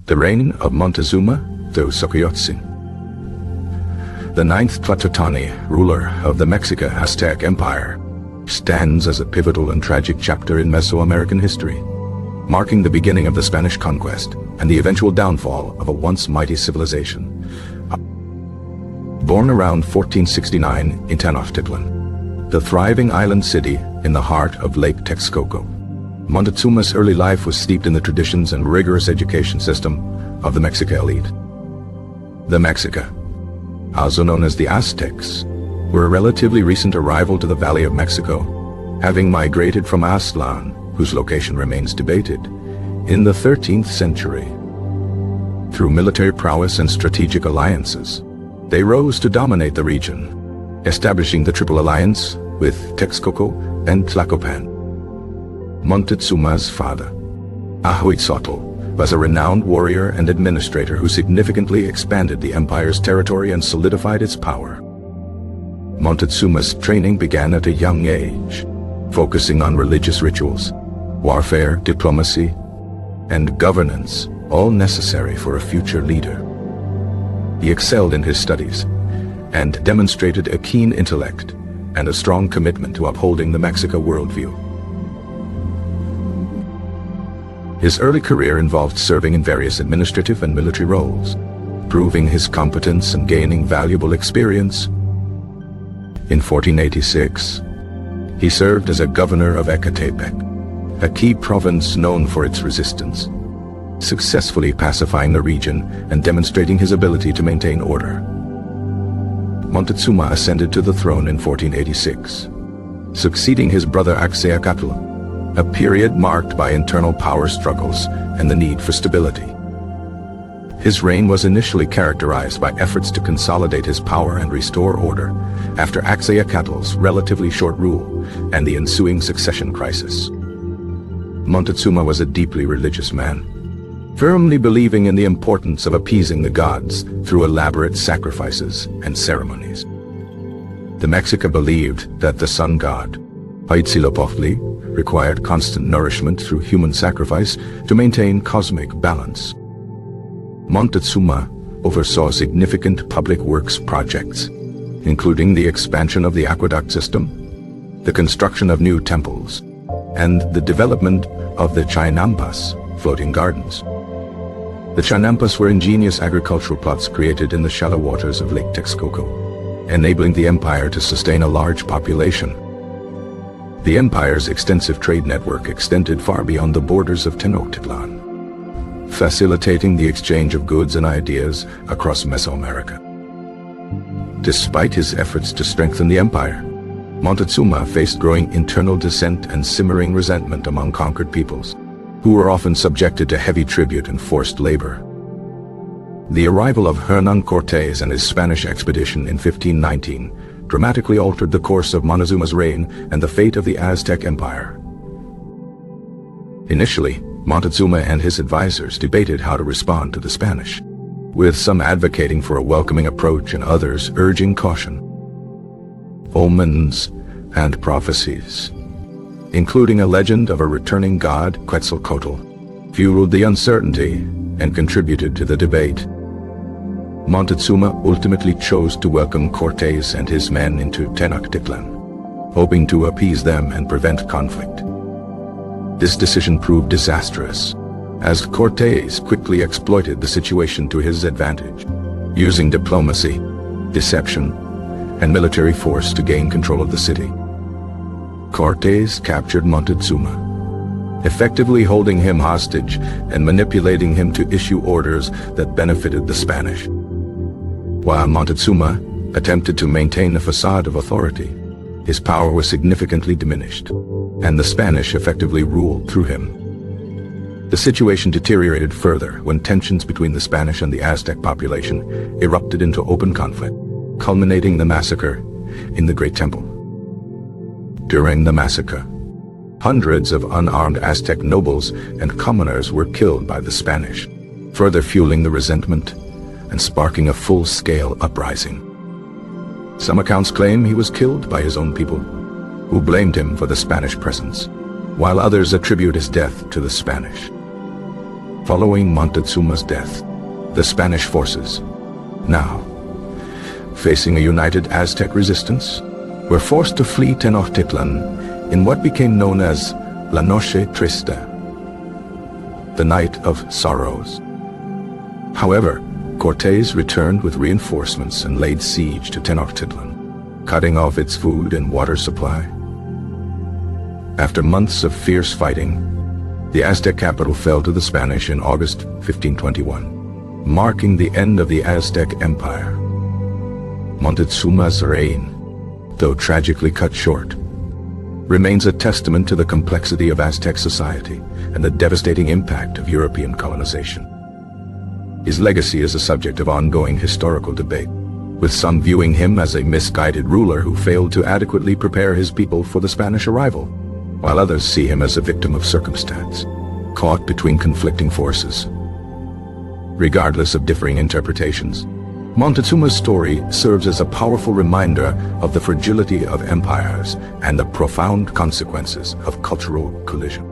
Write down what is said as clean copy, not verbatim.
The reign of Montezuma through Xocoyotzin. The ninth Tlatoani, ruler of the Mexica Aztec Empire, stands as a pivotal and tragic chapter in Mesoamerican history, marking the beginning of the Spanish conquest and the eventual downfall of a once mighty civilization. Born around 1469 in Tenochtitlan, the thriving island city in the heart of Lake Texcoco, Montezuma's early life was steeped in the traditions and rigorous education system of the Mexica elite. The Mexica, also known as the Aztecs, were a relatively recent arrival to the Valley of Mexico, having migrated from Aztlan, whose location remains debated, in the 13th century. Through military prowess and strategic alliances, they rose to dominate the region, establishing the Triple Alliance with Texcoco and Tlacopan. Montezuma's father, Ahuitzotl, was a renowned warrior and administrator who significantly expanded the empire's territory and solidified its power. Montezuma's training began at a young age, focusing on religious rituals, warfare, diplomacy, and governance, all necessary for a future leader. He excelled in his studies and demonstrated a keen intellect and a strong commitment to upholding the Mexica worldview. His early career involved serving in various administrative and military roles, proving his competence and gaining valuable experience. In 1486, he served as a governor of Ecatepec, a key province known for its resistance, successfully pacifying the region and demonstrating his ability to maintain order. Montezuma ascended to the throne in 1486, succeeding his brother Axayacatl, a period marked by internal power struggles and the need for stability. His reign was initially characterized by efforts to consolidate his power and restore order after Axayacatl's relatively short rule and the ensuing succession crisis. Montezuma was a deeply religious man, firmly believing in the importance of appeasing the gods through elaborate sacrifices and ceremonies. The Mexica believed that the sun god, Huitzilopochtli, required constant nourishment through human sacrifice to maintain cosmic balance. Montezuma oversaw significant public works projects, including the expansion of the aqueduct system, the construction of new temples, and the development of the Chinampas, floating gardens. The Chinampas were ingenious agricultural plots created in the shallow waters of Lake Texcoco, enabling the empire to sustain a large population. The empire's extensive trade network extended far beyond the borders of Tenochtitlan, facilitating the exchange of goods and ideas across Mesoamerica. Despite his efforts to strengthen the empire, Montezuma faced growing internal dissent and simmering resentment among conquered peoples, who were often subjected to heavy tribute and forced labor. The arrival of Hernán Cortés and his Spanish expedition in 1519 dramatically altered the course of Montezuma's reign and the fate of the Aztec Empire. Initially, Montezuma and his advisors debated how to respond to the Spanish, with some advocating for a welcoming approach and others urging caution. Omens and prophecies, including a legend of a returning god, Quetzalcoatl, fueled the uncertainty and contributed to the debate. Montezuma ultimately chose to welcome Cortés and his men into Tenochtitlan, hoping to appease them and prevent conflict. This decision proved disastrous, as Cortés quickly exploited the situation to his advantage, using diplomacy, deception, and military force to gain control of the city. Cortés captured Montezuma, effectively holding him hostage and manipulating him to issue orders that benefited the Spanish. While Montezuma attempted to maintain a facade of authority, his power was significantly diminished, and the Spanish effectively ruled through him. The situation deteriorated further when tensions between the Spanish and the Aztec population erupted into open conflict, culminating the massacre in the Great Temple. During the massacre, hundreds of unarmed Aztec nobles and commoners were killed by the Spanish, further fueling the resentment and sparking a full-scale uprising. Some accounts claim he was killed by his own people, who blamed him for the Spanish presence, while others attribute his death to the Spanish. Following Montezuma's death, the Spanish forces, now facing a united Aztec resistance, were forced to flee Tenochtitlan in what became known as La Noche Triste, the Night of Sorrows. However, Cortés returned with reinforcements and laid siege to Tenochtitlan, cutting off its food and water supply. After months of fierce fighting, the Aztec capital fell to the Spanish in August 1521, marking the end of the Aztec Empire. Montezuma's reign, though tragically cut short, remains a testament to the complexity of Aztec society and the devastating impact of European colonization. His legacy is a subject of ongoing historical debate, with some viewing him as a misguided ruler who failed to adequately prepare his people for the Spanish arrival, while others see him as a victim of circumstance, caught between conflicting forces. Regardless of differing interpretations, Montezuma's story serves as a powerful reminder of the fragility of empires and the profound consequences of cultural collision.